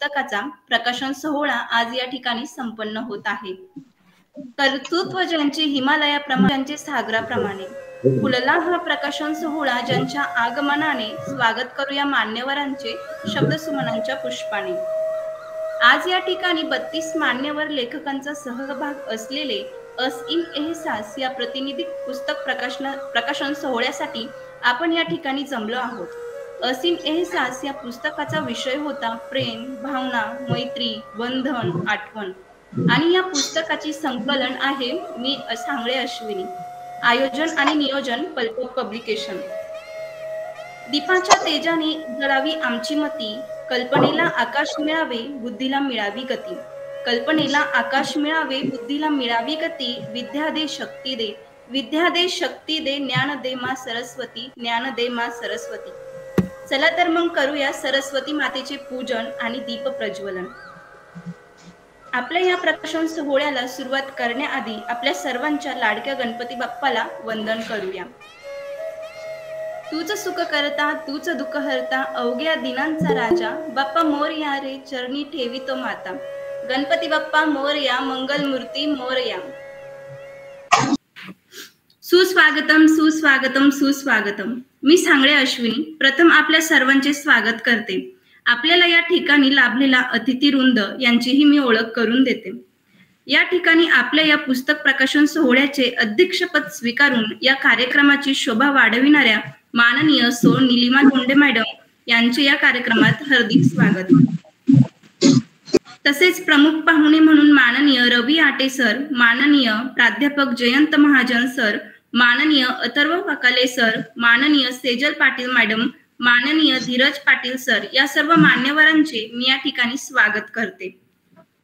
पुस्तकाचा प्रकाशन सोहळा आज या ठिकाणी संपन्न होत आहे. कर्तृत्व ज्यांचे हिमालयाप्रमाणे ज्यांचे सागराप्रमाणे फुलला हा प्रकाशन सोहळा ज्यांच्या आगमनाने स्वागत करूया मान्यवरांचे शब्दसुमनांच्या पुष्पाने. आज या ठिकाणी 32 मान्यवर लेखकांचा सहभाग असलेले अस इन एहसास या प्रतिनिधी पुस्तक प्रकाशन सोहळ्यासाठी आपण या ठिकाणी जमलो आहोत. अस इन एहसास या पुस्तकाचा विषय होता प्रेम, भावना, मैत्री, बंधन, आठवण. आणि या पुस्तकाची संकलन आहे मी सांगळे अश्विनी. आयोजन आणि नियोजन पल्पक पब्लिकेशन. दीपाच्या तेजाने जळावी आमची मती, कल्पनेला आकाश मिळावे बुद्धीला मिळावी गती. कल्पनेला आकाश मिळावे बुद्धीला मिळावी गती. विद्या दे शक्ती दे, विद्या दे शक्ती दे, ज्ञान दे मा सरस्वती, ज्ञान दे मा सरस्वती. चला तर मग करूया सरस्वती मातेचे पूजन आणि दीप प्रज्वलन. आपल्या या प्रकाशन सोहळ्याला सुरुवात करण्याआधी आपल्या सर्वांच्या लाडक्या गणपती बाप्पाला वंदन करूया. तूच सुख करता, तूच दुःख हरता, अवघ्या दिनांचा राजा, बाप्पा मोरया रे चरणी ठेवितो माता. गणपती बाप्पा मोरया, मंगलमूर्ती मोरया. सुस्वागतम सुस्वागतम सुस्वागतम. मी सांगळे अश्विनी प्रथम आपल्या सर्वांचे स्वागत करते. आपल्याला या ठिकाणी लाभलेला अतिथीवृंद यांचीही मी ओळख करून देते. या ठिकाणी आपल्या या पुस्तक प्रकाशन सोहळ्याचे अध्यक्षपद स्वीकारून या कार्यक्रमाची शोभा वाढविणाऱ्या माननीय सौ निलिमा धोंडे मॅडम यांचे या कार्यक्रमात हार्दिक स्वागत. तसेच प्रमुख पाहुणे म्हणून माननीय रवी आटे सर, माननीय प्राध्यापक जयंत महाजन सर, माननीय अथर्व फकाले सर, माननीय सेजल पाटील मॅडम, माननीय धीरज पाटील सर या सर्व मान्यवरांचे मी या ठिकाणी स्वागत करते.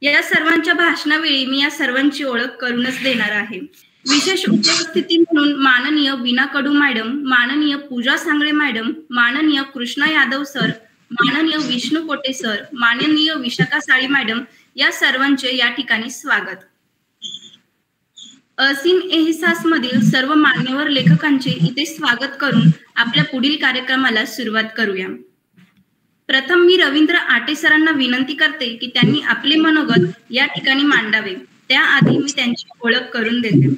या सर्वांच्या भाषणावेळी मी या सर्वांची ओळख करूनच देणार आहे. विशेष उपस्थिती म्हणून माननीय वीणा कडू मॅडम, माननीय पूजा सांगळे मॅडम, माननीय कृष्णा यादव सर, माननीय विष्णू कोटे सर, माननीय विशाखा साळी मॅडम या सर्वांचे या ठिकाणी स्वागत. असीन एहसास मधील सर्व मान्यवर लेखकांचे इथे स्वागत करून आपल्या पुढील कार्यक्रमाला सुरुवात करूया. प्रथम मी रवींद्र आटे सरांना विनंती करते की त्यांनी आपले मनोगत या ठिकाणी मांडावे. त्याआधी मी त्यांची ओळख करून देते.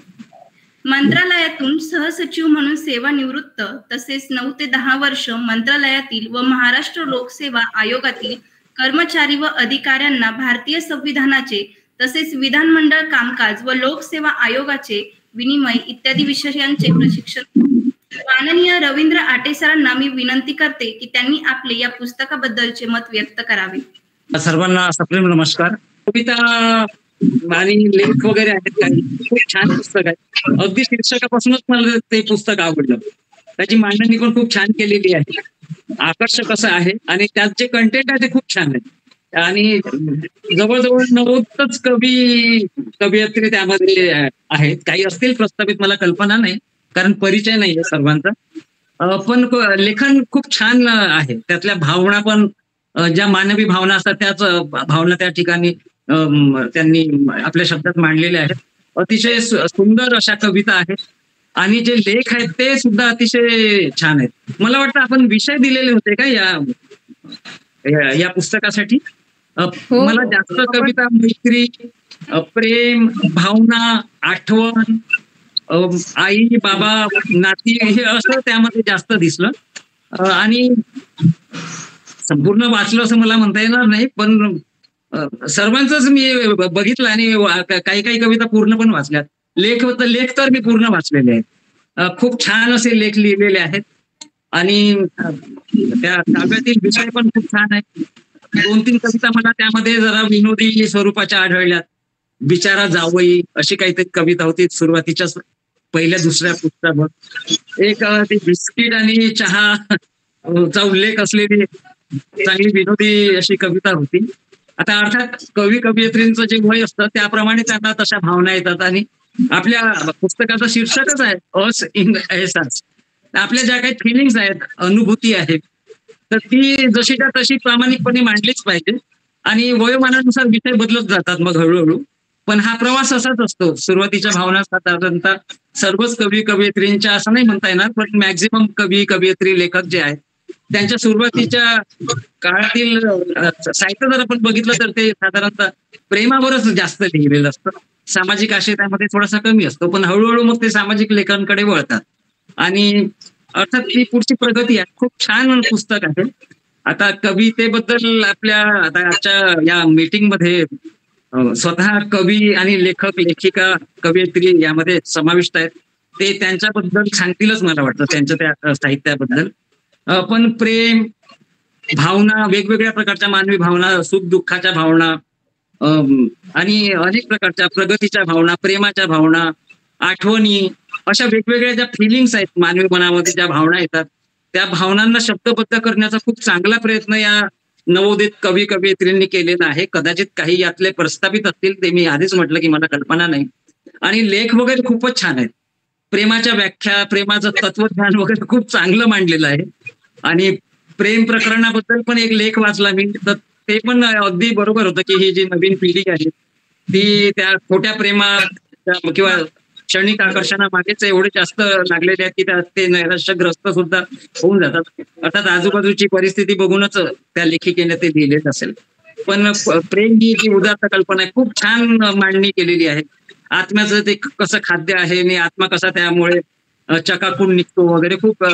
मंत्रालयातून सहसचिव म्हणून सेवानिवृत्त, तसेच 9 ते 10 वर्ष मंत्रालयातील व महाराष्ट्र लोकसेवा आयोगातील कर्मचारी व अधिकाऱ्यांना भारतीय संविधानाचे तसेच विधानमंडळ कामकाज व लोकसेवा आयोगाचे विनिमय इत्यादी विषयांचे प्रशिक्षण. माननीय रवींद्र आटे सरांना मी विनंती करते की त्यांनी आपले या पुस्तकाबद्दलचे मत व्यक्त करावे. सर्वांना सप्रेम नमस्कार. कविता आणि लेख वगैरे आहेत काही. खूप छान पुस्तक आहे. अगदी शीर्षकापासूनच मला ते पुस्तक आवडलं. त्याची मांडणी पण खूप छान केलेली आहे. आकर्षक असं आहे आणि त्यात जे कंटेंट आहे ते खूप छान आहे. आणि जवळजवळ 90च कवयित्री त्यामध्ये आहेत. काही असतील प्रस्थापित, मला कल्पना नाही कारण परिचय नाहीये सर्वांचा. पण लेखन खूप छान आहे. त्यातल्या भावना पण ज्या मानवी भावना असतात त्याच भावना त्या ठिकाणी त्यांनी आपल्या शब्दात मांडलेल्या आहेत. अतिशय सुंदर अशा कविता आहेत आणि जे लेख आहेत ते सुद्धा अतिशय छान आहेत. मला वाटतं आपण विषय दिलेले होते का या पुस्तकासाठी? मला जास्त कविता मैत्री, प्रेम, भावना, आठवण, आई बाबा, नाती हे असं त्यामध्ये जास्त दिसलं. आणि संपूर्ण वाचलं असं मला म्हणता येणार नाही, पण सर्वांचंच मी बघितलं आणि काही काही कविता पूर्ण पण वाचल्यात. लेख तर मी पूर्ण वाचलेले आहेत. खूप छान असे लेख लिहिलेले आहेत आणि त्या काव्यातील विषय पण खूप छान आहेत. 2-3 कविता मला त्यामध्ये जरा विनोदी स्वरूपाच्या आढळल्यात. बिचारा जावई अशी काहीतरी कविता होती सुरुवातीच्या पहिल्या दुसऱ्या पुस्तकावर. एक ती बिस्किट आणि चहा चा उल्लेख असलेली चांगली विनोदी अशी कविता होती. आता अर्थात कवयित्रींचं जे वय असतं त्याप्रमाणे त्यांना तशा भावना येतात आणि आपल्या पुस्तकाचं शीर्षकच आहे अस इन एहसास. आपल्या ज्या काही फिलिंग्स आहेत, अनुभूती आहेत, तर ती जशीच्या तशी प्रामाणिकपणे मांडलीच पाहिजे. आणि वयोमानानुसार विषय बदलत जातात मग हळूहळू. पण हा प्रवास असाच असतो. सुरुवातीच्या भावना साधारणतः सर्वच कवयित्रींच्या असं नाही म्हणता येणार, पण मॅक्झिमम कवयित्री लेखक जे आहेत त्यांच्या सुरुवातीच्या काळातील साहित्य जर आपण बघितलं तर ते साधारणतः प्रेमावरच जास्त लिहिलेलं असतं. सामाजिक आशय त्यामध्ये थोडासा कमी असतो, पण हळूहळू मग ते सामाजिक लेखनाकडे वळतात. आणि अर्थात ती पुढची प्रगती आहे. खूप छान पुस्तक आहे. आता कवितेबद्दल आपल्या आता आजच्या या मीटिंगमध्ये स्वतः कवी आणि लेखक, लेखिका, कवयित्री यामध्ये समाविष्ट आहेत. ते त्यांच्याबद्दल सांगतीलच मला वाटतं, त्यांच्या त्या साहित्याबद्दल. पण प्रेम, भावना, वेगवेगळ्या प्रकारच्या मानवी भावना, सुख दुःखाच्या भावना आणि अनेक प्रकारच्या प्रगतीच्या भावना, प्रेमाच्या भावना, आठवणी, अशा वेगवेगळ्या ज्या फिलिंग्स आहेत मानवी मनामध्ये, ज्या भावना येतात, त्या भावनांना शब्दबद्ध करण्याचा खूप चांगला प्रयत्न या नवोदित कवी कवयित्रींनी केलेला आहे. कदाचित काही यातले प्रस्थापित असतील, ते मी आधीच म्हटलं की मला कल्पना नाही. आणि लेख वगैरे खूपच छान आहेत. प्रेमाच्या व्याख्या, प्रेमाचं तत्वज्ञान वगैरे खूप चांगलं मांडलेलं आहे. आणि प्रेम प्रकरणाबद्दल पण एक लेख वाचला मी, तर ते पण अगदी बरोबर होतं की ही जी नवीन पिढी आहे ती त्या खोट्या प्रेमात किंवा क्षणिक आकर्षणामागेच एवढे जास्त लागलेले आहेत की ते नैराश्यग्रस्त सुद्धा होऊन जातात. अर्थात आजूबाजूची परिस्थिती बघूनच त्या लेखिकेने ते लिहिलेच असेल. पण प्रेम ही जी उदात्त कल्पना आहे, खूप छान मांडणी केलेली आहे. आत्म्याचं ते कसं खाद्य आहे आणि आत्मा कसा त्यामुळे चकाकून निघतो वगैरे, खूप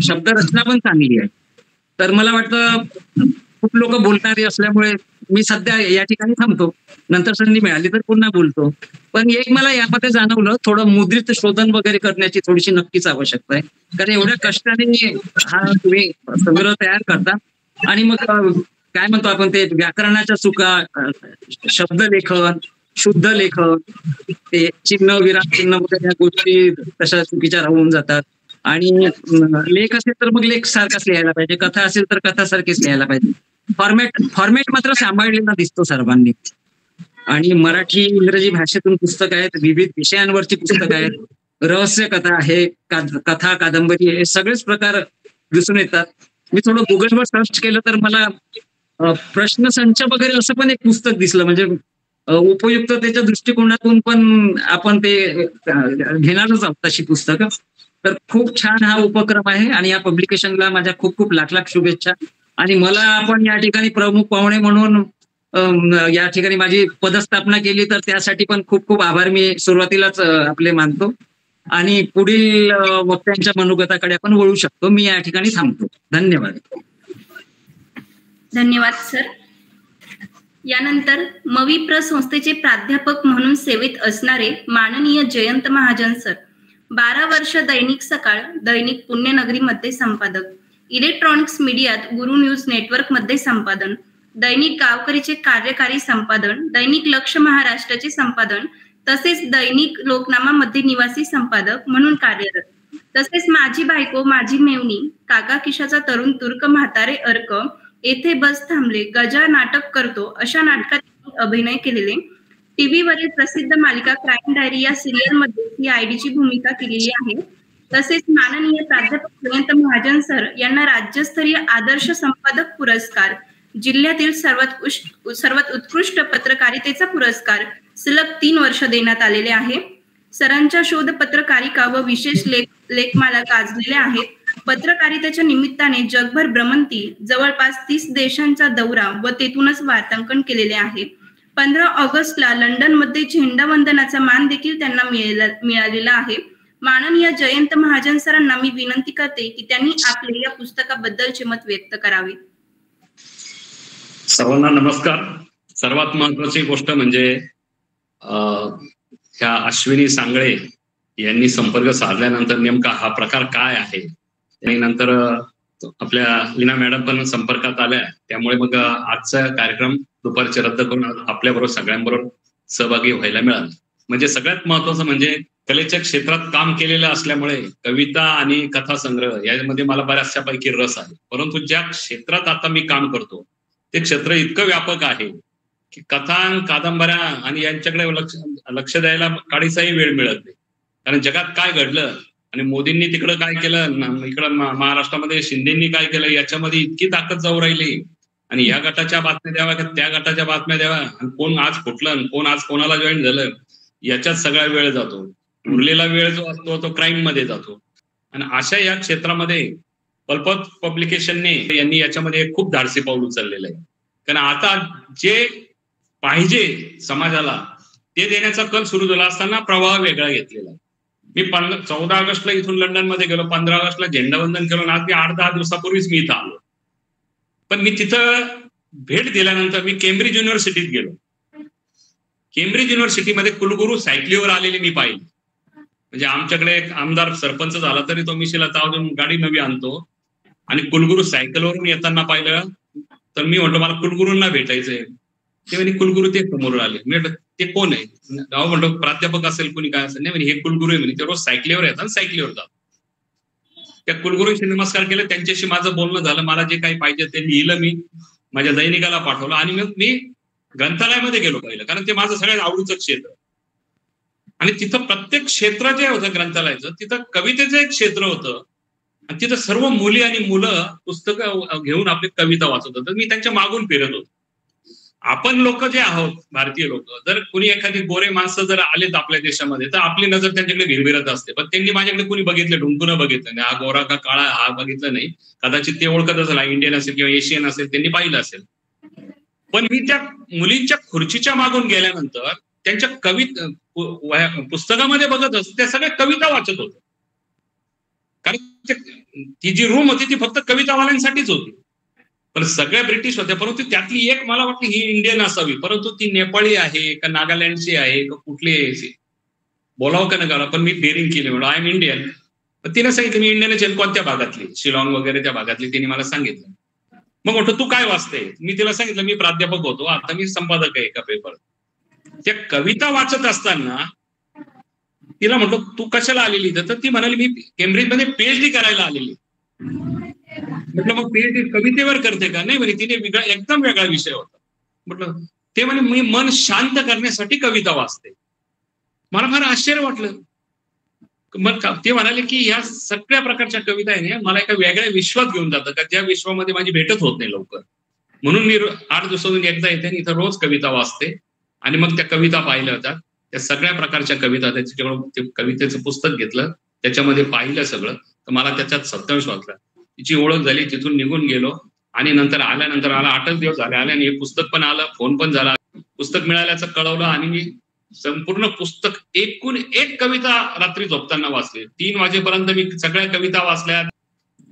शब्दरचना पण चांगली आहे. तर मला वाटतं खूप लोक बोलणारे असल्यामुळे मी सध्या या ठिकाणी थांबतो. नंतर संधी मिळाली तर पुन्हा बोलतो. पण एक मला यामध्ये जाणवलं, थोडं मुद्रित शोधन वगैरे करण्याची थोडीशी नक्कीच आवश्यकता आहे. कारण एवढ्या कष्टाने हा तुम्ही संग्रह तयार करता आणि मग काय म्हणतो आपण ते व्याकरणाच्या चुका, शब्दलेखन, शुद्ध लेखन, ते चिन्ह, विराम चिन्ह वगैरे या गोष्टी तशा चुकीच्या राहून जातात. आणि लेख असेल तर मग लेख सारखाच लिहायला पाहिजे, कथा असेल तर कथा सारखीच लिहायला पाहिजे. फॉर्मॅट मात्र सांभाळलेला दिसतो सर्वांनी. आणि मराठी, इंग्रजी भाषेतून पुस्तक आहेत, विविध विषयांवरची पुस्तकं आहेत, रहस्य कथा आहे, कथा, कादंबरी, हे सगळेच प्रकार दिसून येतात. मी थोडं गुगलवर सर्च केलं तर मला प्रश्नसंच वगैरे असं पण एक पुस्तक दिसलं. म्हणजे उपयुक्ततेच्या दृष्टिकोनातून पण आपण ते घेणारच आहोत तशी पुस्तकं. तर खूप छान हा उपक्रम आहे आणि या पब्लिकेशनला माझ्या खूप खूप लाख लाख शुभेच्छा. आणि मला आपण या ठिकाणी प्रमुख पाहुणे म्हणून या ठिकाणी माझी पदस्थापना केली, तर त्यासाठी पण खूप खूप आभार मी सुरुवातीलाच आपले मानतो. आणि पुढील वक्त्यांच्या मनोगताकडे आपण वळू शकतो. मी या ठिकाणी थांबतो. धन्यवाद. धन्यवाद सर. यानंतर मविप्र संस्थेचे प्राध्यापक म्हणून सेवेत असणारे माननीय जयंत महाजन सर, 12 वर्ष दैनिक सकाळ, दैनिक पुण्यनगरीमध्ये संपादक, इलेक्ट्रॉनिक्स मीडियात गुरु न्यूज नेटवर्क मध्ये संपादन, दैनिक गावकरीचे कार्यकारी संपादन, दैनिक लक्ष महाराष्ट्राचे संपादन, तसेच दैनिक लोकनामा मध्ये निवासी संपादक म्हणून कार्यरत. तसेच माझी बायको माझी मेवणी, काका किशाचा तरुण तुर्क, म्हातारे अर्क, येथे बस थांबले, गजा नाटक करतो अशा नाटकात अभिनय केलेले, टीव्हीवरील प्रसिद्ध मालिका क्राईम डायरी या सिरियल मध्ये CIDची भूमिका केलेली आहे. तसेच माननीय प्राध्यापक जयंत महाजन सर यांना राज्यस्तरीय आदर्श संपादक पुरस्कार, जिल्ह्यातील सर्वात उत्कृष्ट पत्रकारितेचा पुरस्कार सलग 3 वर्ष देण्यात आलेले आहे. सरांच्या शोध पत्रकारिका व विशेष लेखमाला गाजलेल्या आहेत. पत्रकारितेच्या निमित्ताने जगभर भ्रमंती, जवळपास 30 देशांचा दौरा व तेथूनच वार्तांकन केलेले आहे. 15 ऑगस्टला लंडन मध्ये झेंडावंदनाचा मान देखील त्यांना मिळालेला आहे. माननीय जयंत महाजन सरांना मी विनंती करते की त्यांनी आपले या पुस्तकाबद्दलचे मत व्यक्त करावे. सर्वांना नमस्कार. सर्वात महत्वाची गोष्ट म्हणजे ह्या अश्विनी सांगळे यांनी संपर्क साधल्यानंतर नेमका हा प्रकार काय आहे, आणि नंतर आपल्या लीना मॅडम पण संपर्कात आल्या, त्यामुळे मग आजचा कार्यक्रम दुपारचे रद्द करून आपल्याबरोबर सगळ्यांबरोबर सहभागी व्हायला मिळालं. म्हणजे सगळ्यात महत्वाचं म्हणजे कलेच्या क्षेत्रात काम केलेलं असल्यामुळे कविता आणि कथा संग्रह यामध्ये मला बऱ्याचशा पैकी रस आहे. परंतु ज्या क्षेत्रात आता मी काम करतो ते क्षेत्र इतकं व्यापक आहे की कथा, कादंबऱ्या आणि यांच्याकडे लक्ष द्यायला काडीचाही वेळ मिळत नाही. कारण जगात काय घडलं आणि मोदींनी तिकडं काय केलं, इकडं महाराष्ट्रामध्ये शिंदेंनी काय केलं, याच्यामध्ये इतकी ताकद जाऊ राहिली. आणि या गटाच्या बातम्या द्यावा, त्या गटाच्या बातम्या द्यावा, आणि कोण आज फुटलं, कोण आज कोणाला जॉईन झालं, याच्यात सगळा वेळ जातो. उरलेला वेळ जो असतो तो क्राईम मध्ये जातो. आणि अशा या क्षेत्रामध्ये पल्पत पब्लिकेशनने यांनी याच्यामध्ये खूप धाडसी पाऊल उचललेलं आहे. कारण आता जे पाहिजे समाजाला ते देण्याचा कल सुरू झाला असताना प्रवाह वेगळा घेतलेला. मी 14 ऑगस्टला इथून लंडनमध्ये गेलो, 15 ऑगस्टला झेंडावंदन केलं, आणि आज मी 8-10 दिवसापूर्वीच मी इथं आलो. पण मी तिथं भेट दिल्यानंतर मी केम्ब्रिज युनिव्हर्सिटीत गेलो. केम्ब्रिज युनिव्हर्सिटीमध्ये कुलगुरू सायकलीवर आलेले मी पाहिले. म्हणजे आमच्याकडे एक आमदार सरपंच झाला तरी तो मिशीला तावून गाडी नवी आणतो, आणि कुलगुरू सायकलवरून येताना पाहिलं तर मी म्हणतो मला कुलगुरूंना भेटायचंय. ते म्हणे कुलगुरू ते समोर आले. मी म्हटलं ते कोण आहे? गाव म्हणतो प्राध्यापक असेल कोणी काय असेल. नाही म्हणे हे कुलगुरू आहे म्हणे, ते रोज सायकलीवर येतात सायकलीवर जातात. त्या कुलगुरूंशी नमस्कार केले, त्यांच्याशी माझं बोलणं झालं, मला जे काही पाहिजे ते लिहिलं, मी माझ्या दैनिकाला पाठवलं, आणि मग मी ग्रंथालयामध्ये गेलो पहिलं, कारण ते माझं सगळ्यात आवडीचं क्षेत्र. आणि तिथं प्रत्येक क्षेत्र जे होतं ग्रंथालयाचं, तिथं कवितेचं एक क्षेत्र होतं, आणि तिथं सर्व मुली आणि मुलं पुस्तकं घेऊन आपली कविता वाचत होतं. मी त्यांच्या मागून फिरत होतो. आपण लोक जे आहोत, भारतीय लोक, जर कुणी एखादी गोरे माणसं जर आलेत आपल्या देशामध्ये तर आपली नजर त्यांच्याकडे भिरभिरत असते. पण त्यांनी माझ्याकडे कुणी बघितलं, ढुंकून बघितलं नाही, हा गोरा का काळा हा बघितलं नाही. कदाचित ते ओळखत असेल, हा इंडियन असेल किंवा एशियन असेल, त्यांनी पाहिलं असेल. पण मी त्या मुलींच्या खुर्चीच्या मागून गेल्यानंतर त्यांच्या पुस्तकामध्ये बघत असत, त्या सगळ्या कविता वाचत होत. कारण ती जी रूम होती ती फक्त कवितावाल्यांसाठीच होती. पण सगळ्या ब्रिटिश होत्या, परंतु त्यातली एक मला वाटतं ही इंडियन असावी, परंतु ती नेपाळी आहे का नागालँडची आहे का कुठली आहे बोलावं का नका, पण मी डेअरिंग केली, म्हणून आय एम इंडियन. पण तिने सांगितलं मी इंडियनच आहे. कोणत्या भागातली? शिलाँग वगैरे त्या भागातली तिने मला सांगितलं. मग म्हटलं तू काय वाचते? मी तिला सांगितलं मी प्राध्यापक होतो, आता मी संपादक आहे एका पेपर. त्या कविता वाचत असताना तिला म्हटलं तू कशाला आलेली? तर ती म्हणाली मी केम्ब्रिजमध्ये पीएचडी करायला आलेली. म्हटलं मग पीएचडी कवितेवर करते का? नाही म्हणे, तिने एकदम वेगळा विषय होता. म्हटलं ते म्हणे मी मन शांत करण्यासाठी कविता वाचते. मला फार आश्चर्य वाटलं. मग ते म्हणाले की ह्या सगळ्या प्रकारच्या कविता आहे ना मला एका वेगळ्या विश्वात घेऊन जातं, का ज्या विश्वामध्ये माझी भेटच होत नाही लवकर. म्हणून मी 8 दिवसातून एकदा येते आणि इथं रोज कविता वाचते, आणि मग त्या कविता पाहिल्या होत्या. त्या सगळ्या प्रकारच्या कविता, त्याच्याकडून ते कवितेचं पुस्तक घेतलं, त्याच्यामध्ये पाहिलं सगळं, तर मला त्याच्यात सत्यांश वाटलं. तिची ओळख झाली, तिथून निघून गेलो, आणि नंतर आल्यानंतर 8च दिवस झाले आले, आणि हे पुस्तक पण आलं, फोन पण झाला, पुस्तक मिळाल्याचं कळवलं, आणि मी संपूर्ण पुस्तक एकूण एक कविता रात्री झोपताना वाचली. 3 वाजेपर्यंत मी सगळ्या कविता वाचल्या.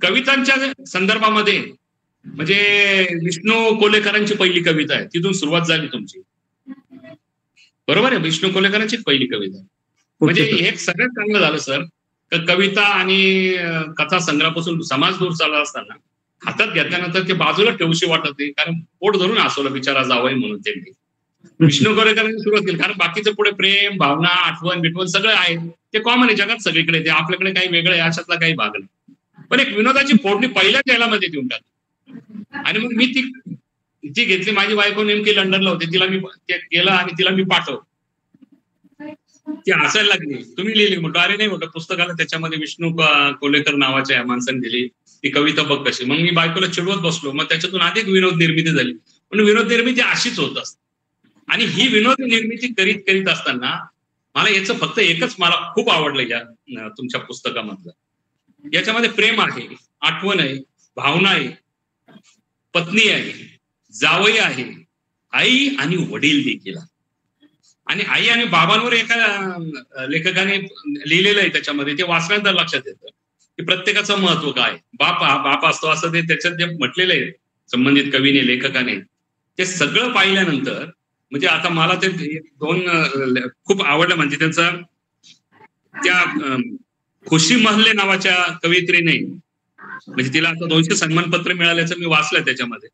कवितांच्या संदर्भामध्ये म्हणजे विष्णू कोलेकरांची पहिली कविता आहे, तिथून सुरुवात झाली तुमची, बरोबर आहे? विष्णू कोलेकरांची पहिली कविता. म्हणजे हे सगळ्यात चांगलं झालं सर, कविता आणि कथा संग्रहापासून समाज दूर चालला असताना हातात घेतल्यानंतर ते बाजूला ठेवूशी वाटत नाही, कारण पोट धरून हसवलं बिचारा जावई म्हणून त्यांनी. विष्णू कोलेकरांनी सुरुवात केली, कारण बाकीचं पुढे प्रेम, भावना, आठवण बिटवण सगळं आहे, ते कॉमन आहे जगात सगळीकडे, ते आपल्याकडे काही वेगळं आहे अशातला काही भाग नाही. पण एक विनोदाची फोडणी पहिल्या टेलामध्ये देऊन टाकली. आणि मग मी ती घेतली. माझी बायको नेमकी लंडनला होती, तिला मी ते केलं आणि तिला मी पाठवलं. ती हसायला लागली, तुम्ही लिहिली? म्हटलं अरे नाही, म्हटलं पुस्तकाला त्याच्यामध्ये विष्णू कोलेकर नावाच्या माणसाने दिली, ती कविता बघ कशी. मग मी बायकोला चिडवत बसलो, मग त्याच्यातून अधिक विनोद निर्मिती झाली. पण विनोद निर्मिती अशीच होत असते. आणि ही विनोद निर्मिती करीत असताना मला याचं फक्त एकच मला खूप आवडलं या तुमच्या पुस्तकामधलं, याच्यामध्ये प्रेम आहे, आठवण आहे, भावना आहे, पत्नी आहे, जावई आहे, आई आणि वडील देखील. आणि आई आणि बाबांवर एका लेखकाने लिहिलेलं आहे त्याच्यामध्ये, ते वाचल्यानंतर लक्षात येतं की प्रत्येकाचं महत्व काय. बाप असतो असं ते त्याच्यात जे म्हटलेलं आहे संबंधित कवीने, लेखकाने, ते सगळं पाहिल्यानंतर म्हणजे आता मला ते 2 खूप आवडलं. म्हणजे त्यांचा त्या खुशी महल्ले नावाच्या कवयित्रीने, म्हणजे तिला आता 200 सन्मानपत्र मिळाल्याचं मी वाचलं त्याच्यामध्ये.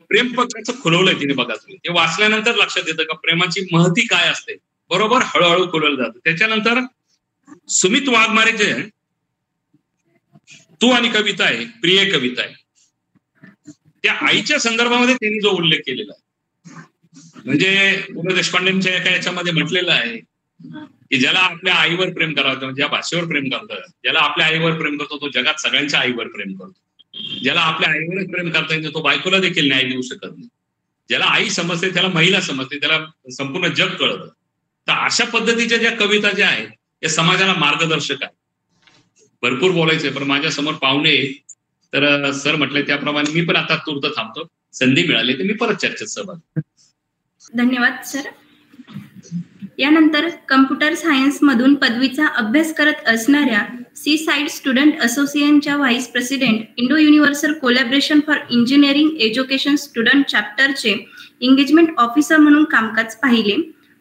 प्रेम पत्राचं खुलवलंय तिने, बघा तुम्ही. ते वाचल्यानंतर लक्षात येतं का प्रेमाची महती काय असते, बरोबर हळूहळू खुलवलं जातं. त्याच्यानंतर सुमित वाघमारेचे तू आणि कविता आहे, प्रिय कविता आहे, त्या आईच्या संदर्भामध्ये त्यांनी जो उल्लेख केलेला आहे, म्हणजे पु ल देशपांडेंच्या एका याच्यामध्ये म्हटलेलं आहे की ज्याला आपल्या आईवर प्रेम करावं, ज्या भाषेवर प्रेम करतो, ज्याला आपल्या आईवर प्रेम करतो तो जगात सगळ्यांच्या आईवर प्रेम करतो. ज्याला आपल्या आईवरच प्रेम करता येते तो बायकोला देखील न्याय देऊ शकत नाही. ज्याला आई समजते त्याला महिला समजते, त्याला संपूर्ण जग कळतं. तर अशा पद्धतीच्या ज्या कविता ज्या आहेत या समाजाला मार्गदर्शक आहेत. भरपूर बोलायचंय, पण माझ्या समोर पाहुणे तर सर म्हटले त्याप्रमाणे मी पण आता तूर्त थांबतो. संधी मिळाली तर मी परत चर्चेत सहभाग. धन्यवाद सर. यानंतर कम्प्युटर सायन्स मधून पदवीचा अभ्यास करत असणाऱ्या सी साइड स्टुडंट असोसिएशनच्या vice president, Indo universal collaboration for engineering education student चॅप्टरचे एंगेजमेंट ऑफिसर म्हणून कामकाज पाहिले.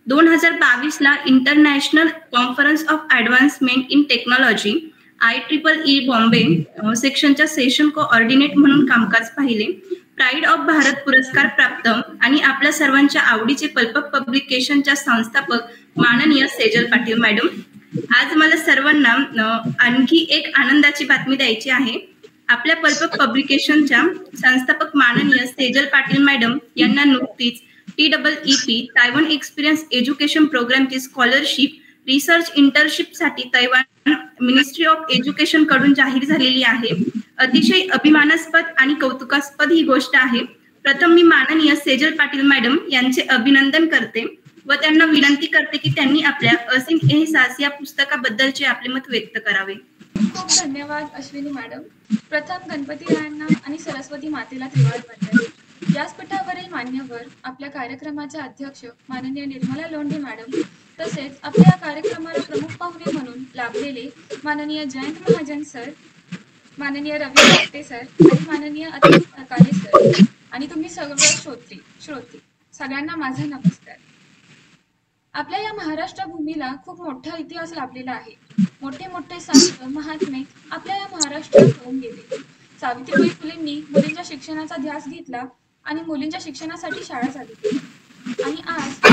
2022 international conference of advancement in technology IEEE Bombay सेक्शनच्या सेशन कोऑर्डिनेट म्हणून कामकाज पाहिले. प्राईड ऑफ भारत पुरस्कार प्राप्त आणि आपल्या सर्वांच्या आवडीचे पल्प पब्लिकेशनच्या संस्थापक माननीय सेजल पाटील मॅडम. आज मला सर्वांना आणखी एक आनंदाची बातमी द्यायची आहे. आपल्या पल्प पब्लिकेशनच्या संस्थापक माननीय सेजल पाटील मॅडम यांना नुकतीच TEEP तायवान एक्सपिरियन्स एज्युकेशन प्रोग्रामची स्कॉलरशिप रिसर्च इंटर्नशिपसाठी तैवान मिनिस्ट्री ऑफ एज्युकेशन कडून जाहीर झालेली आहे. अतिशय अभिमानास्पद आणि कौतुकास्पद ही गोष्ट आहे. प्रथम मी माननीय सेजल पाटील मॅडम यांचे अभिनंदन करते व त्यांना विनंती करते की त्यांनी आपल्या असीम एहसास या पुस्तकाबद्दलचे आपले मत व्यक्त करावे. खूप धन्यवाद अश्विनी मॅडम. प्रथम गणपती रायांना आणि सरस्वती मातेला त्रिवार वंदन. व्यासपीठावरील मान्यवर, आपल्या कार्यक्रमाच्या अध्यक्ष माननीय निर्मला लोंढे मॅडम, तसेच आपल्या कार्यक्रमाला प्रमुख पाहुणे म्हणून लाभलेले माननीय जयंत महाजन सर, माननीय रवी आपटे सर आणि माननीय अतिथी सरकारी सर आणि तुम्ही सर्व श्रोते सगळ्यांना माझा नमस्कार. आपल्या या महाराष्ट्र भूमीला खूप मोठा इतिहास लाभलेला आहे. मोठे मोठे संत महात्मे आपल्या या महाराष्ट्रात होऊन गेले. सावित्रीबाई फुलेंनी मुलींच्या शिक्षणाचा ध्यास घेतला आणि मुलींच्या शिक्षणासाठी शाळा चालू केली. आणि आज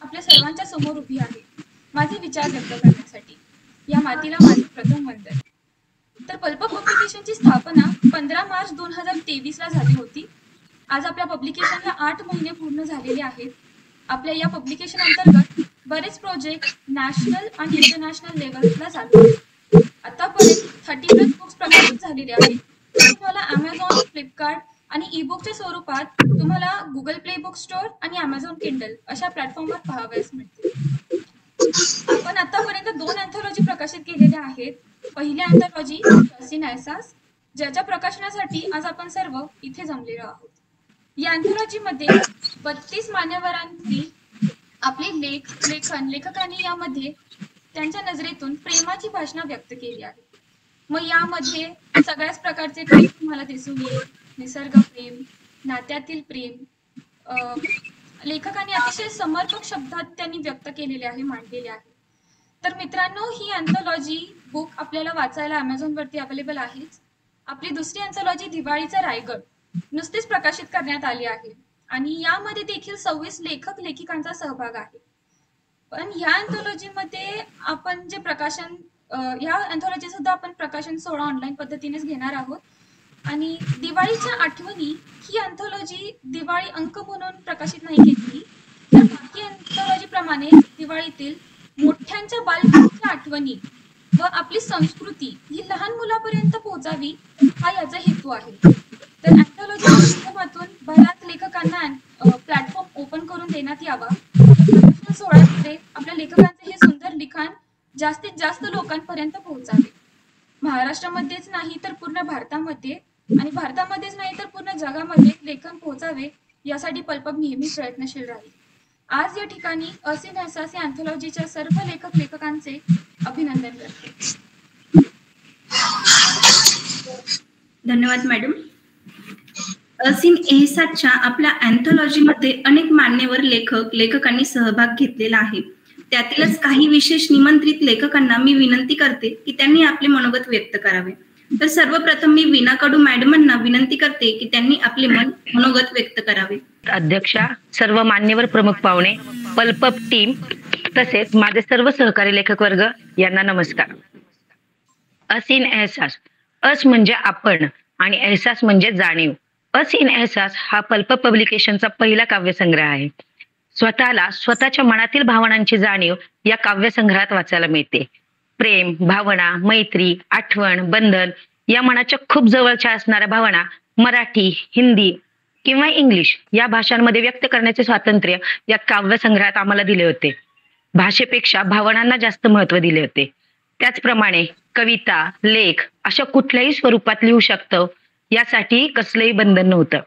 आपल्या सर्वांच्या समोर उभी आहे माझे विचार व्यक्त करण्यासाठी. या मातीला माझे प्रथम वंदन. तर पल्प पब्लिकेशनची स्थापना 15 मार्च 2023 ला झाली होती. आज आपल्या पब्लिकेशनला 8 महिने पूर्ण झालेले आहेत. आपल्या या पब्लिकेशन अंतर्गत बरेच प्रोजेक्ट नॅशनल आणि इंटरनॅशनल लेवलला चालू आहेत. आतापर्यंत 30+ बुक्स प्रकाशित झालेले आहेत. तुम्हाला Amazon, फ्लिपकार्ट आणि ई-बुकच्या स्वरूपात तुम्हाला गुगल प्ले बुक स्टोअर आणि Amazon किंडल अशा प्लॅटफॉर्मवर पाहावयास मिळतील. आपण आतापर्यंत 2 अँथॉलॉजी प्रकाशित केलेल्या आहेत. पहिली अँथॉलॉजी असीन एहसास, ज्याच्या प्रकाशनासाठी आज आपण सर्व इथे जमलेलो आहोत. या अँथॉलॉजीमध्ये 32 मान्यवरांनी आपले लेखकांनी यामध्ये त्यांच्या नजरेतून प्रेमाची भाषणं व्यक्त केली आहे. मग यामध्ये सगळ्याच प्रकारचे प्रेम तुम्हाला दिसून येईल. निसर्ग प्रेम, नात्यातील प्रेम, लेखकांनी अतिशय समर्पक शब्दात त्यांनी व्यक्त केलेले आहे, मांडलेले आहे. तर मित्रांनो, ही अँथॉलॉजी बुक आपल्याला वाचायला Amazon वरती अवेलेबल आहेच. आपली दुसरी अँथॉलॉजी दिवाळीचा रायगड नुकतीच प्रकाशित करण्यात आली आहे आणि यामध्ये देखील 26 लेखक लेखिकांचा सहभाग आहे. पण ह्या अँथॉलॉजीमध्ये आपण जे प्रकाशन ह्या अँथॉलॉजी सुद्धा आपण प्रकाशन सोहळा ऑनलाईन पद्धतीनेच घेणार आहोत. आणि दिवाळीच्या आठवणी ही अँथॉलॉजी दिवाळी अंक म्हणून प्रकाशित नाही केली, तर बाकी अँथॉलॉजी प्रमाणे दिवाळीतील मोठ्यांच्या बालपणीच्या आठवणी व आपली संस्कृती ही लहान मुलापर्यंत पोहोचावी हा याचा हेतू आहे. तर अँथॉलॉजीच्या माध्यमातून बऱ्याच लेखकांना प्लॅटफॉर्म ओपन करून देण्यात यावा. प्रकाशन सोहळ्यामध्ये आपल्या लेखकांचे हे सुंदर लिखाण जास्तीत जास्त लोकांपर्यंत पोहोचावे. महाराष्ट्रामध्येच नाही तर पूर्ण भारतामध्ये, आणि भारतामध्येच नाही तर पूर्ण जगामध्ये लेखन पोहोचावे यासाठी पल्पब नेहमी प्रयत्नशील राहील. आज या ठिकाणी असीन एहसास या अँथॉलॉजीच्या सर्व लेखकांचे अभिनंदन करते. धन्यवाद मॅडम. असीम एहसासच्या आपल्या अँथॉलॉजीमध्ये अनेक मान्यवर लेखकांनी सहभाग घेतलेला आहे. त्यातीलच काही विशेष निमंत्रित लेखकांना मी विनंती करते की त्यांनी आपले मनोगत व्यक्त करावे. तर सर्वप्रथम मी वीणा कडू मॅडमांना विनंती करते की त्यांनी आपले मनोगत व्यक्त करावे. अध्यक्षा, सर्व मान्यवर प्रमुख पाहुणे, पल्पब टीम तसेच माझे सर्व सहकारी लेखक वर्ग यांना नमस्कार. असीन एहसास, अस म्हणजे आपण आणि एहसास म्हणजे जाणीव. असीन एहसास हा पल्प पब्लिकेशनचा पहिला काव्यसंग्रह आहे. स्वतःला स्वतःच्या मनातील भावनांची जाणीव या काव्यसंग्रहात वाचायला मिळते. प्रेम, भावना, मैत्री, आठवण, बंधन या मनाच्या खूप जवळच्या असणाऱ्या भावना मराठी, हिंदी किंवा इंग्लिश या भाषांमध्ये व्यक्त करण्याचे स्वातंत्र्य या काव्यसंग्रहात आम्हाला दिले होते. भाषेपेक्षा भावनांना जास्त महत्त्व दिले होते. त्याचप्रमाणे कविता, लेख अशा कुठल्याही स्वरूपात लिहू शकतो यासाठी कसलंही बंधन नव्हतं.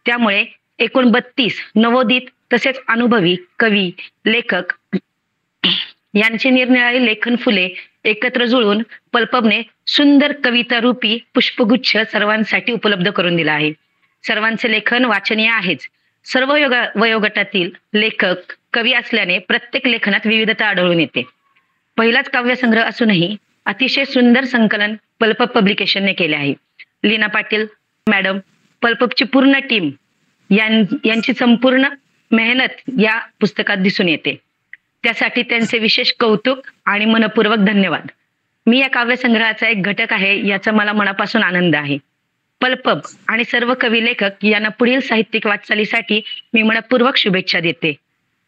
त्यामुळे एकूण 32 नवोदित तसेच अनुभवी कवी, लेखक यांची निरनिराळी लेखन फुले एकत्र जुळवून पल्पबने सुंदर कविता रूपी पुष्पगुच्छ सर्वांसाठी उपलब्ध करून दिला आहे. सर्वांचे लेखन वाचनीय आहेच. सर्व वयोगटातील लेखक कवी असल्याने प्रत्येक लेखनात विविधता आढळून येते. पहिलाच काव्यसंग्रह असूनही अतिशय सुंदर संकलन पल्पब पब्लिकेशनने केले आहे. लीना पाटील मॅडम, पल्पबची पूर्ण टीम यांची संपूर्ण मेहनत या पुस्तकात दिसून येते. त्यासाठी त्यांचे विशेष कौतुक आणि मनपूर्वक धन्यवाद. मी या काव्यसंग्रहाचा एक घटक आहे याचा मला मनापासून आनंद आहे. पल्पब आणि सर्व कवी लेखक यांना पुढील साहित्यिक वाटचालीसाठी मी मनपूर्वक शुभेच्छा देते.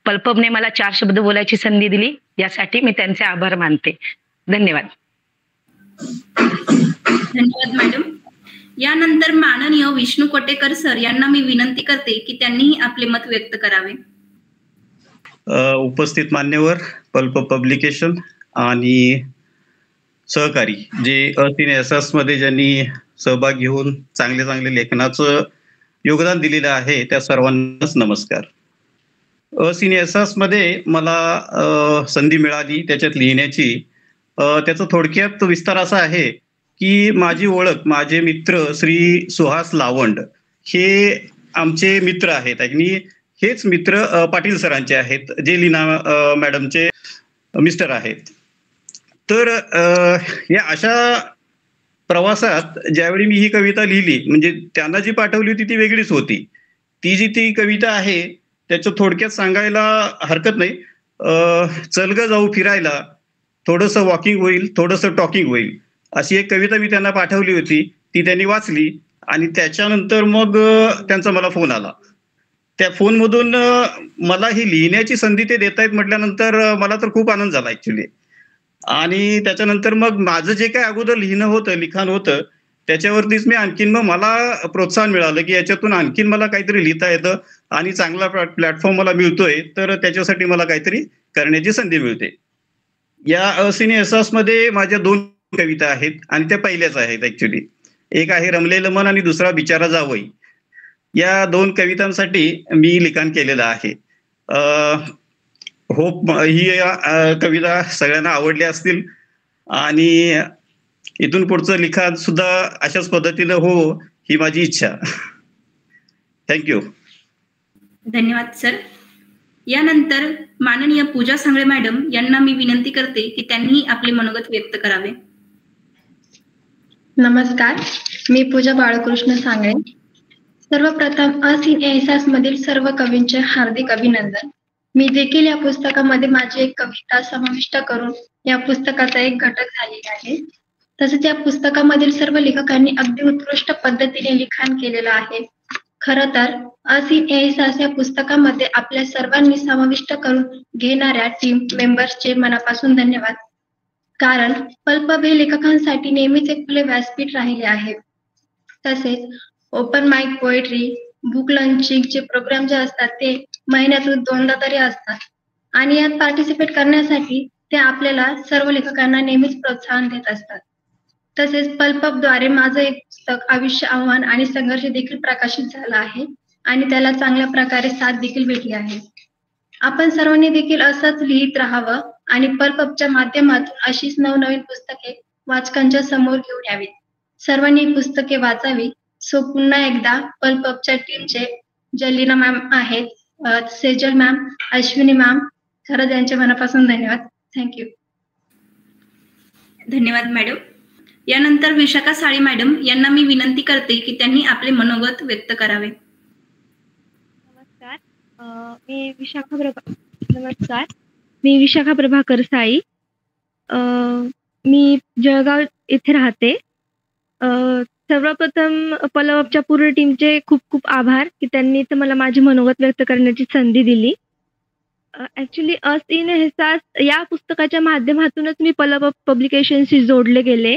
पल्पबने मला 4 शब्द बोलायची संधी दिली यासाठी मी त्यांचे आभार मानते. धन्यवाद. धन्यवाद मॅडम. यानंतर माननीय विष्णू कोटेकर सर यांना मी विनंती करते की त्यांनीही आपले मत व्यक्त करावे. उपस्थित मान्यवर, पल्पब पब्लिकेशन आणि सहकारी जे असिन एहसास मध्ये ज्यांनी सहभाग घेऊन चांगले चांगले लेखनाचं योगदान दिलेलं आहे त्या सर्वांनाच नमस्कार. असिन एहसास मध्ये मला संधी मिळाली त्याच्यात लिहिण्याची. त्याचा थोडक्यात विस्तार असा आहे की माझी ओळख, माझे मित्र श्री सुहास लावंड हे आमचे मित्र आहेत आणि हेच मित्र पाटील सरांचे आहेत जे लीना मॅडमचे मिस्टर आहेत. तर या अशा प्रवासात ज्यावेळी मी ही कविता लिहिली, म्हणजे त्यांना जी पाठवली होती ती वेगळीच होती. ती कविता आहे त्याचं थोडक्यात सांगायला हरकत नाही. चल ग जाऊ फिरायला, थोडंसं वॉकिंग होईल, थोडंसं टॉकिंग होईल, अशी एक कविता मी त्यांना पाठवली होती. ती त्यांनी वाचली आणि त्याच्यानंतर मग त्यांचा मला फोन आला. त्या फोनमधून मला ही लिहिण्याची संधी ते देत आहेत म्हटल्यानंतर मला तर खूप आनंद झाला ऍक्च्युली. आणि त्याच्यानंतर मग माझं जे काय अगोदर लिखाण होतं त्याच्यावरतीच मी आणखीन मग मला प्रोत्साहन मिळालं की याच्यातून आणखीन मला काहीतरी लिहिता येतं आणि चांगला प्लॅटफॉर्म मला मिळतोय, तर त्याच्यासाठी मला काहीतरी करण्याची संधी मिळते. या असिन एहसासमध्ये माझ्या 2 कविता आहेत आणि त्या पहिल्याच आहेत ऍक्च्युली. एक आहे रमलेलं मन आणि दुसरा बिचारा जावई. या 2 कवितांसाठी मी लिखाण केलेलं आहे. होप ही कविता सगळ्यांना आवडली असतील आणि इथून पुढचं लिखाण सुद्धा अशाच पद्धतीनं हो ही माझी इच्छा. थँक्यू. धन्यवाद सर. यानंतर माननीय पूजा सांगळे मॅडम यांना मी विनंती करते की त्यांनी आपले मनोगत व्यक्त करावे. नमस्कार, मी पूजा बाळकृष्ण सांगळे. सर्वप्रथम असिन एहसास मधील सर्व कवींचे हार्दिक अभिनंदन. मी देखील या पुस्तकामध्ये माझी एक कविता समाविष्ट करून या पुस्तकाचा एक घटक झालेला आहे. तसेच या पुस्तकामधील सर्व लेखकांनी अगदी उत्कृष्ट पद्धतीने लिखाण केलेलं आहे. खरं तर असिन एहसास या पुस्तकामध्ये आपल्या सर्वांनी समाविष्ट करून घेणाऱ्या टीम मेंबर्सचे मनापासून धन्यवाद. कारण पल्पब हे लेखकांसाठी नेहमीच एक खुले व्यासपीठ राहिले आहे. तसेच ओपन माइक पोएट्री, बुक लॉन्चिंगचे प्रोग्राम जे असतात ते महिन्यातून 2दा तरी असतात आणि यात पार्टिसिपेट करण्यासाठी ते आपल्याला सर्व लेखकांना नेहमीच प्रोत्साहन देत असतात. तसेच पल्पबद्वारे माझं एक पुस्तक आयुष्य, आव्हान आणि संघर्ष देखील प्रकाशित झालं आहे आणि त्याला चांगल्या प्रकारे साथ देखील भेटली आहे. आपण सर्वांनी देखील असंच लिहित राहावं आणि पल्पबच्या माध्यमातून अशीच नवनवीन पुस्तके वाचकांच्या समोर घेऊन यावीत. सर्वांनी पुस्तके वाचावी. सो पुन्हा एकदा पल्पबच्या टीमचे जलीना मॅम आहेत, सेजल मॅम, अश्विनी मॅम, खरंच यांच्या मनापासून धन्यवाद. थँक्यू. धन्यवाद मॅडम. यानंतर विशाखा साळी मॅडम यांना मी विनंती करते की त्यांनी आपले मनोगत व्यक्त करावे. नमस्कार, मी विशाखा प्रभाकर साळी. मी जळगाव येथे राहते. सर्वप्रथम पल्पबच्या पूर्ण टीमचे खूप खूप आभार की त्यांनी तर मला माझे मनोगत व्यक्त करण्याची संधी दिली. ऍक्च्युली असिन एहसास या पुस्तकाच्या माध्यमातूनच मी पल्पब पब्लिकेशनशी जोडले गेले.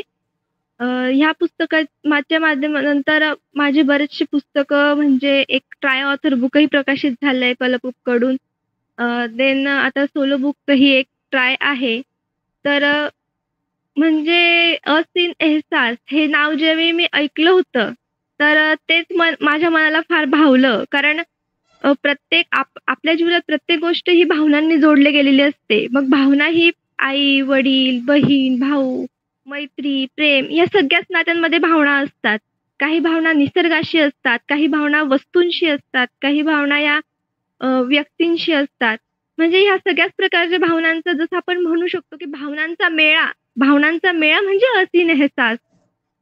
ह्या पुस्तकाच्या माध्यमानंतर माझे बरेचसे पुस्तकं म्हणजे एक ट्राय ऑथर बुकही प्रकाशित झालंय पल्पब कडून. देन आता सोलो बुक ही एक ट्राय आहे. तर म्हणजे असीन एहसास हे नाव जेव्हा मी ऐकलं होतं, तर तेच माझ्या मनाला फार भावलं. कारण आपल्या जीवनात प्रत्येक गोष्ट ही भावनांनी जोडली गेलेली असते. मग भावना ही आई, वडील, बहीण, भाऊ, मैत्री, प्रेम या सगळ्याच नात्यांमध्ये भावना असतात. काही भावना निसर्गाशी असतात, काही भावना वस्तूंशी असतात, काही भावना या व्यक्तींशी असतात. म्हणजे ह्या सगळ्याच प्रकारच्या भावनांचा जसं आपण म्हणू शकतो, की भावनांचा मेळा म्हणजे असीन एहसास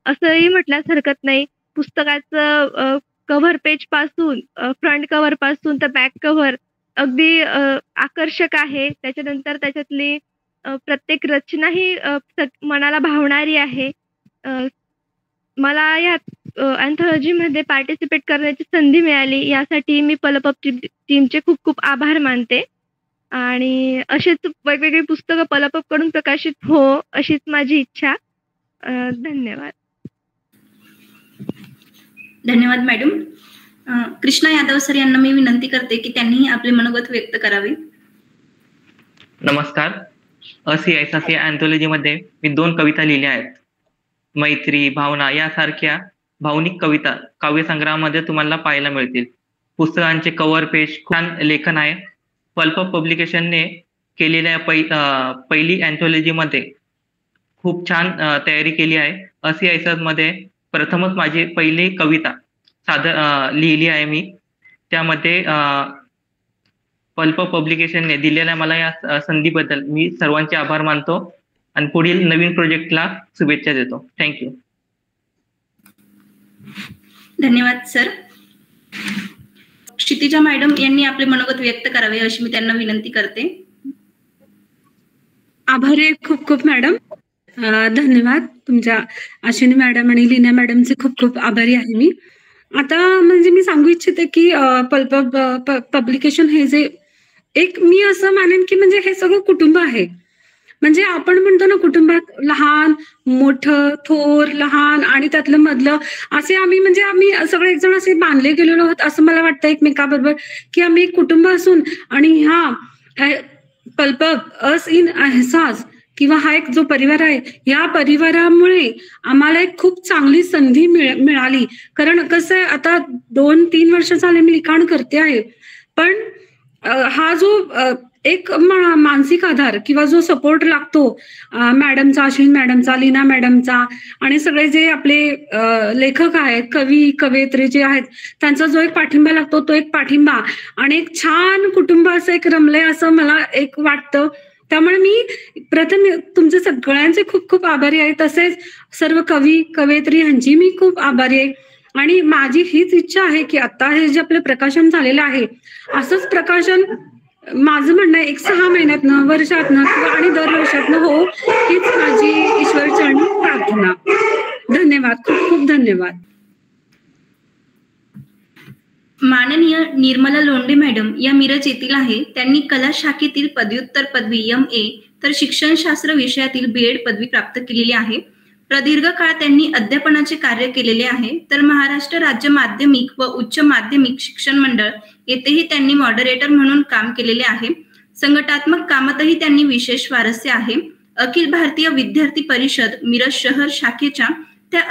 असंही म्हटल्यास हरकत नाही. पुस्तकाचं कव्हर पेज पासून फ्रंट कव्हर पासून तर बॅक कव्हर अगदी आकर्षक आहे. त्याच्यानंतर त्याच्यातली प्रत्येक रचना ही मनाला भावणारी आहे. मला या अँथॉलॉजीमध्ये पार्टिसिपेट करण्याची संधी मिळाली, यासाठी मी पलपप टीमचे खूप खूप आभार मानते. आणि अशीच वेगवेगळी पुस्तकं पलपप कडून प्रकाशित हो, अशीच माझी इच्छा. धन्यवाद. धन्यवाद मॅडम. कृष्णा यादव सर यांना मी विनंती करते की त्यांनी आपले मनोगत व्यक्त करावे. नमस्कार. असी एहसास या अँथॉलॉजीमध्ये मी 2 कविता लिहिल्या आहेत. मैत्री, भावना यासारख्या भावनिक कविता काव्यसंग्रहामध्ये तुम्हाला पाहायला मिळतील. पुस्तकांचे कव्हर पेज छान लेखन आहे. पल्पप पब्लिकेशनने केलेल्या पहिली अँथॉलॉजीमध्ये खूप छान तयारी केली आहे. असी एहसास मध्ये प्रथमच माझी पहिली कविता लिहिली आहे मी. त्यामध्ये पल्पप पब्लिकेशनने दिलेल्या मला या संधीबद्दल मी सर्वांचे आभार मानतो आणि पुढील नवीन प्रोजेक्टला शुभेच्छा देतो. थँक्यू. धन्यवाद सर. क्षितिजा मॅडम यांनी आपले मनोगत व्यक्त करावे अशी मी त्यांना विनंती करते. आभारी खूप खूप मॅडम. धन्यवाद. तुमच्या अश्विनी मॅडम आणि लीना मॅडमचे खूप खूप आभारी आहे मी. आता म्हणजे मी सांगू इच्छिते की पल्पप पब्लिकेशन हे जे एक मी असं मानेन की म्हणजे हे सगळं कुटुंब आहे. म्हणजे आपण म्हणतो ना कुटुंबात लहान मोठं थोर लहान आणि त्यातलं मधलं असे आम्ही सगळे एक जण असे बांधले गेलेलो आहोत असं मला वाटतं एकमेकाबरोबर, की आम्ही एक कुटुंब असून आणि हा पल्पप असीन एहसास किंवा हा एक जो परिवार आहे या परिवारामुळे आम्हाला एक खूप चांगली संधी मिळाली. कारण कसं आहे, आता 2-3 वर्ष झाले मी लिखाण करते आहे, पण हा जो एक मानसिक आधार किंवा जो सपोर्ट लागतो मॅडमचा, अश्विन मॅडमचा, लीना मॅडमचा आणि सगळे जे आपले लेखक आहेत, कवी कवयित्री जे आहेत, त्यांचा जो एक पाठिंबा लागतो तो एक पाठिंबा आणि एक छान कुटुंब असं एक रमलंय असं मला एक वाटतं. त्यामुळे मी प्रथम तुमचे सगळ्यांचे खूप खूप आभारी आहे. तसेच सर्व कवी कवयित्री यांची मी खूप आभारी आहे. आणि माझी हीच इच्छा आहे की आता हे जे आपलं प्रकाशन झालेलं आहे असंच प्रकाशन माझं म्हणणं आहे 6 महिन्यातनं वर्षातनं किंवा आणि दरवर्षातनं हो, हीच माझी ईश्वरचरणी प्रार्थना. धन्यवाद. खूप खूप धन्यवाद. माननीय निर्मला लोंढे मॅडम या मिरज येथील आहे. त्यांनी कला शाखेतील पदव्युत्तर पदवी MA तर शिक्षणशास्त्र विषयातील BEd पदवी प्राप्त केलेली आहे. प्रदीर्घ काळ त्यांनी अध्यापनाचे कार्य केलेले आहे. तर महाराष्ट्र राज्य माध्यमिक व उच्च माध्यमिक शिक्षण मंडळ येथेही त्यांनी मॉडरेटर म्हणून काम केलेले आहे. संघटनात्मक कामातही त्यांनी विशेष स्वारस्य आहे. अखिल भारतीय विद्यार्थी परिषद मिरज शहर शाखेच्या त्या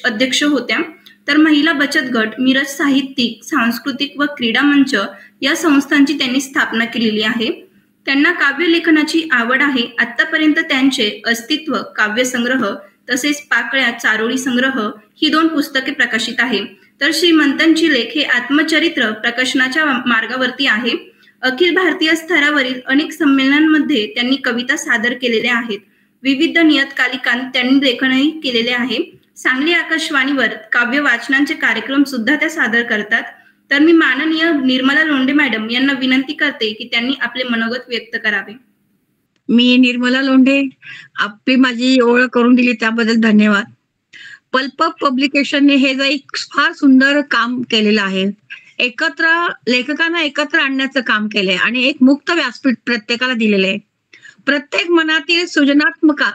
अध्यक्ष होत्या. तर महिला बचत गट मिरज साहित्यिक सांस्कृतिक व क्रीडा मंच या संस्थांची त्यांनी स्थापना केलेली आहे. त्यांना काव्य लेखनाची आवड आहे. आतापर्यंत त्यांचे अस्तित्व काव्यसंग्रह तसेच पाकळ्या चारोळी संग्रह ही 2 पुस्तके प्रकाशित आहे. तर श्रीमंतांची लेख हे आत्मचरित्र प्रकाशनाच्या मार्गावरती आहे. अखिल भारतीय स्तरावरील अनेक संमेलनांमध्ये त्यांनी कविता सादर केलेल्या आहेत. विविध नियतकालिकांत त्यांनी लेखनही केलेले आहे. सांगली आकाशवाणीवर काव्य वाचनांचे कार्यक्रम सुद्धा त्या सादर करतात. तर मी माननीय निर्मला लोंढे मॅडम यांना विनंती करते की त्यांनी आपले मनोगत व्यक्त करावे. मी निर्मला लोंढे. आपली माझी ओळख करून दिली त्याबद्दल धन्यवाद. पल्पप पब्लिकेशनने हे जे एक फार सुंदर काम केलेलं आहे. लेखकांना एकत्र आणण्याचं काम केलंय आणि एक मुक्त व्यासपीठ प्रत्येकाला दिलेलं आहे. प्रत्येक मनातील सृजनात्मका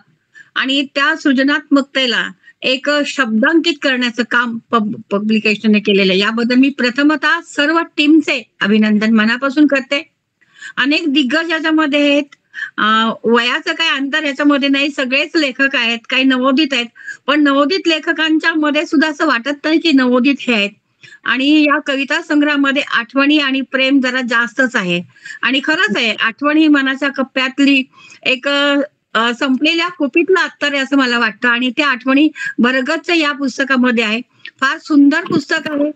आणि त्या सृजनात्मकतेला एक शब्दांकित करण्याचं काम पब्लिकेशनने केलेलं आहे. याबद्दल मी प्रथमतः सर्व टीमचे अभिनंदन मनापासून करते. अनेक दिग्गज याच्यामध्ये आहेत. वयाचं काही अंतर ह्याच्यामध्ये नाही, सगळेच लेखक आहेत, काही नवोदित आहेत, पण नवोदित लेखकांच्या मध्ये सुद्धा असं वाटत नाही की नवोदित हे आहेत. आणि या कविता संग्रहामध्ये आठवणी आणि प्रेम जरा जास्तच आहे. आणि खरंच आहे, आठवण ही मनाच्या कप्प्यातली एक संपलेल्या कुपीतलं अत्तर आहे असं मला वाटतं. आणि त्या आठवणी भरगच्च या पुस्तकामध्ये आहे. फार सुंदर पुस्तक आहे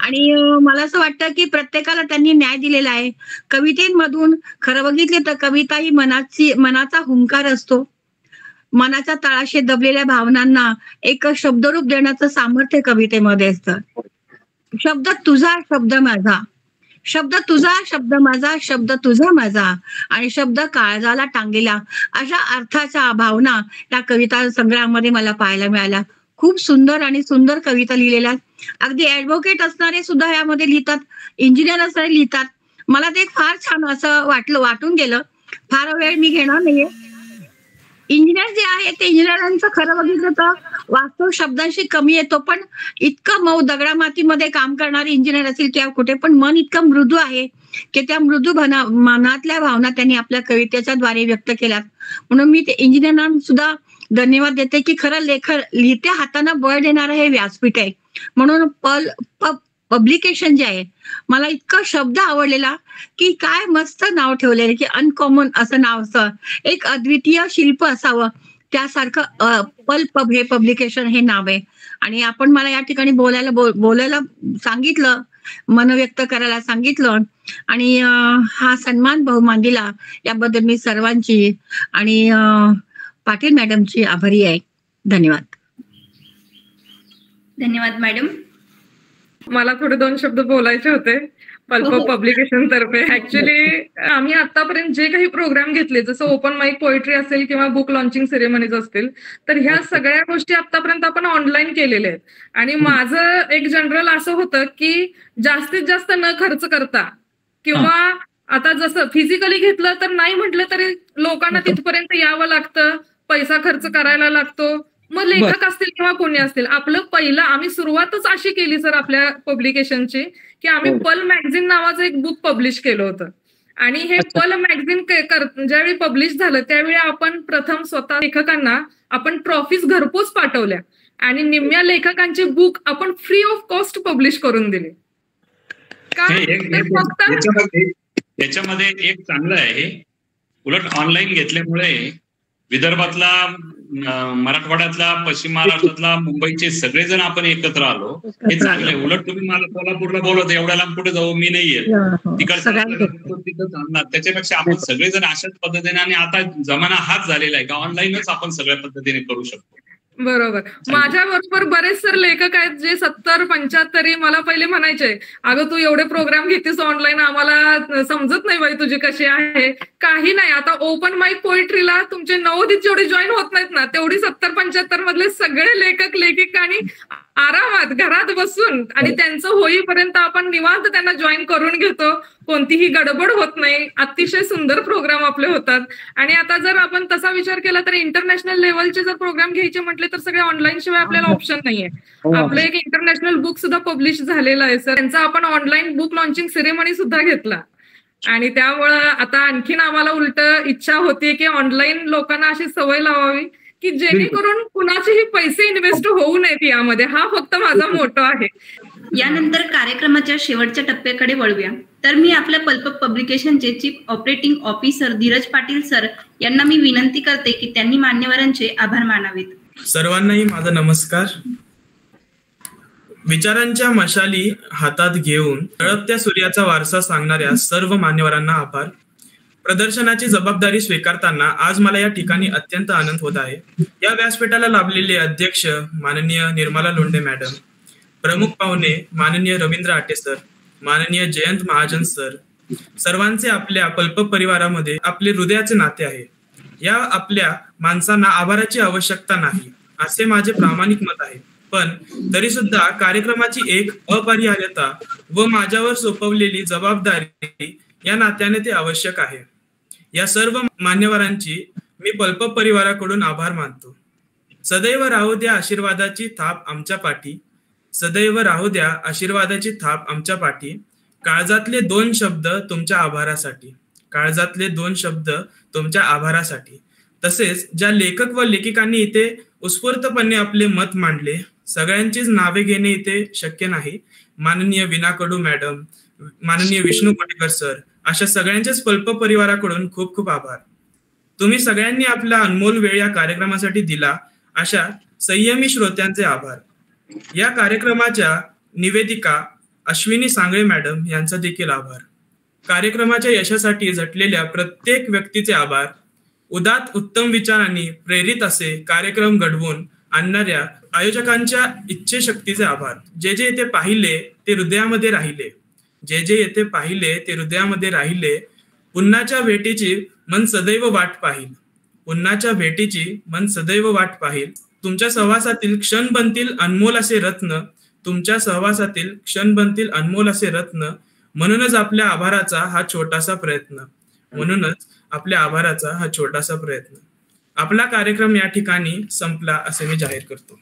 आणि मला असं वाटतं की प्रत्येकाला त्यांनी न्याय दिलेला आहे. कवितेमधून खरं बघितले तर कविता ही मनाचा हुंकार असतो. मनाच्या तळाशी दबलेल्या भावनांना एक शब्दरूप देण्याचं सामर्थ्य कवितेमध्ये असतं. शब्द तुझा, शब्द माझा, शब्द तुझा, शब्द माझा, शब्द तुझा माझा, आणि शब्द काळजाला टांगलेला, अशा अर्थाच्या भावना त्या कविता संग्रहामध्ये मला पाहायला मिळाल्या. खूप सुंदर आणि सुंदर कविता लिहिलेल्या. अगदी ऍडव्होकेट असणारे सुद्धा यामध्ये लिहितात, इंजिनियर असणारे लिहितात. मला ते फार छान असं वाटून गेलं. फार वेळ मी घेणार नाहीये. इंजिनियर जे आहे ते इंजिनियरांचं खरं बघितलं तर वास्तव शब्दांशी कमी येतो, पण इतकं मऊ दगडामातीमध्ये काम करणारे इंजिनियर असेल किंवा कुठे, पण मन इतकं मृदू आहे की त्या मृदू मनातल्या भावना त्यांनी आपल्या कवितेच्या द्वारे व्यक्त केल्यात. म्हणून मी ते इंजिनियरांना सुद्धा धन्यवाद देते की खरं लिहित्या हातांना बळ देणारं हे व्यासपीठ आहे. म्हणून पब्लिकेशन जे आहे, मला इतकं शब्द आवडलेला की काय मस्त नाव ठेवलेलं की अनकॉमन असं नाव असं, एक अद्वितीय शिल्प असावं त्यासारखं पल्प हे पब्लिकेशन हे नाव आहे. आणि आपण मला या ठिकाणी बोलायला सांगितलं, मन व्यक्त करायला सांगितलं आणि हा सन्मान बहुमान दिला, याबद्दल मी सर्वांची आणि पाटील मॅडमची आभारी आहे. धन्यवाद. धन्यवाद मॅडम. मला थोडे 2 शब्द बोलायचे होते पल्प पब्लिकेशन तर्फे. ऍक्च्युली आम्ही आतापर्यंत जे काही प्रोग्राम घेतले, जसं ओपन माईक पोएट्री असेल किंवा बुक लॉन्चिंग सेरेमनीज असतील, तर ह्या सगळ्या गोष्टी आतापर्यंत आपण ऑनलाईन केलेल्या आहेत. आणि माझं एक जनरल असं होतं की जास्तीत जास्त न खर्च करता, किंवा आता जसं फिजिकली घेतलं तर नाही म्हटलं तरी लोकांना तिथपर्यंत यावं लागतं, पैसा खर्च करायला लागतो. मग लेखक असतील किंवा कोणी असतील, आपलं पहिलं आम्ही सुरुवातच अशी केली सर आपल्या पब्लिकेशनची की आम्ही पल मॅगझिन नावाचं एक बुक पब्लिश केलं होतं. आणि हे पल मॅगझिन ज्यावेळी पब्लिश झालं त्यावेळी आपण प्रथम स्वतः लेखकांना आपण ट्रॉफीज घरपोच पाठवल्या आणि निम्म्या लेखकांचे बुक आपण फ्री ऑफ कॉस्ट पब्लिश करून दिले. याच्यामध्ये एक चांगलं आहे, उलट ऑनलाईन घेतल्यामुळे विदर्भातला, मराठवाड्यातला, पश्चिम महाराष्ट्रातला, मुंबईचे सगळेजण आपण एकत्र आलो, हे चांगले. उलट तुम्ही मला सोलापूरला बोलवत, एवढ्या लांब कुठे जाऊ, मी नाही येत, तिकडं चालणार. त्याच्यापेक्षा आपण सगळेजण अशाच पद्धतीने, आणि आता जमाना हाच झालेला आहे का ऑनलाईनच आपण सगळ्या पद्धतीने करू शकतो. बरोबर. माझ्या बरोबर बरेच सर लेखक आहेत जे 70-75 मला पहिले म्हणायचे, अगं तू एवढे प्रोग्राम घेतेस ऑनलाईन, आम्हाला समजत नाही बाई तुझी कशी आहे. काही नाही, आता ओपन माईक पोएट्रीला तुमचे नवोदित जेवढे जॉईन होत नाहीत ना, तेवढी 70-75 मधले सगळे लेखक लेखिकांनी आरामात घरात बसून आणि त्यांचं होईपर्यंत आपण निवांत त्यांना जॉईन करून घेतो, कोणतीही गडबड होत नाही. अतिशय सुंदर प्रोग्राम आपले होतात. आणि आता जर आपण तसा विचार केला तर इंटरनॅशनल लेवलचे जर प्रोग्राम घ्यायचे म्हटले तर सगळे ऑनलाईन शिवाय आपल्याला ऑप्शन नाहीये. आपलं एक इंटरनॅशनल बुक सुद्धा पब्लिश झालेलं आहे सर, त्यांचा आपण ऑनलाईन बुक लॉन्चिंग सेरेमनी सुद्धा घेतला. आणि त्यामुळं आता आणखीन आम्हाला उलट इच्छा होती की ऑनलाईन लोकांना अशी सवय लावावी की जेणेकरून कुणाचेही पैसे इन्व्हेस्ट होऊ नयेत यामध्ये. हा फक्त माझा मोटो आहे. यानंतर कार्यक्रमाच्या शेवटच्या टप्प्याकडे वळूया. तर मी आपल्या पल्प पब्लिकेशनचे chief operating officer Dheeraj Patil sir यांना मी विनंती करते की त्यांनी मान्यवरांचे आभार मानावेत. सर्वांनाही माझा नमस्कार. विचारांच्या मशाली हातात घेऊन तळपत्या सूर्याचा वारसा सांगणाऱ्या सर्व मान्यवरांना आभार. प्रदर्शनाची जबाबदारी स्वीकारताना आज मला या ठिकाणी अत्यंत आनंद होत आहे. या व्यासपीठाला लाभलेले अध्यक्ष माननीय निर्मला लोंढे मॅडम, प्रमुख पाहुणे माननीय रवींद्र आटे सर, माननीय जयंत महाजन सर, सर्वांचे आपल्या पल्प परिवारामध्ये आपले हृदयाचे नाते आहे. या आपल्या माणसांना आभाराची आवश्यकता नाही असे माझे प्रामाणिक मत आहे. पण तरी सुद्धा कार्यक्रमाची एक अपरिहार्यता व माझ्यावर सोपवलेली जबाबदारी या नात्याने ते आवश्यक आहे. या सर्व मान्यवरांची मी पल्प परिवाराकडून आभार मानतो. सदैव राहू द्या आशीर्वादाची थाप आमच्या पाठी, सदैव राहू द्या आशीर्वादाची थाप आमच्या पाठी. काळजातले 2 शब्द तुमच्या आभारासाठी. काळजातले 2 शब्द तुमच्या आभारासाठी. तसेच ज्या लेखक व लेखिकांनी इथे उत्स्फूर्तपणे आपले मत मांडले, सगळ्यांचीच नावे घेणे इथे शक्य नाही. माननीय वीणा कडू मॅडम, माननीय विष्णू कोटेकर सर, अशा सगळ्यांच्याच पल्प परिवाराकडून खूप खूप आभार. तुम्ही सगळ्यांनी आपला अनमोल वेळ या कार्यक्रमासाठी दिला, अशा संयमी श्रोत्यांचे आभार. या कार्यक्रमाच्या निवेदिका अश्विनी सांगळे मॅडम यांचा देखील आभार. कार्यक्रमाच्या यशासाठी झटलेल्या प्रत्येक व्यक्तीचे आभार. उदात्त उत्तम विचारांनी प्रेरित असे कार्यक्रम घडवून आणणाऱ्या आयोजकांच्या इच्छेशक्तीचे आभार. जे जे येथे पाहिले ते हृदयामध्ये राहिले, जे जे येथे पाहिले ते हृदयामध्ये राहिले. पुन्हाच्या भेटीची मन सदैव वाट पाहिल, पुन्हाच्या भेटीची मन सदैव वाट पाहिल. तुमच्या सहवासातील क्षण बनतील अनमोल असे रत्न, तुमच्या सहवासातील क्षण बनतील अनमोल असे रत्न. म्हणूनच आपल्या आभाराचा हा छोटासा प्रयत्न, म्हणूनच आपल्या आभाराचा हा छोटासा प्रयत्न. आपला कार्यक्रम या ठिकाणी संपला असे मी जाहीर करतो.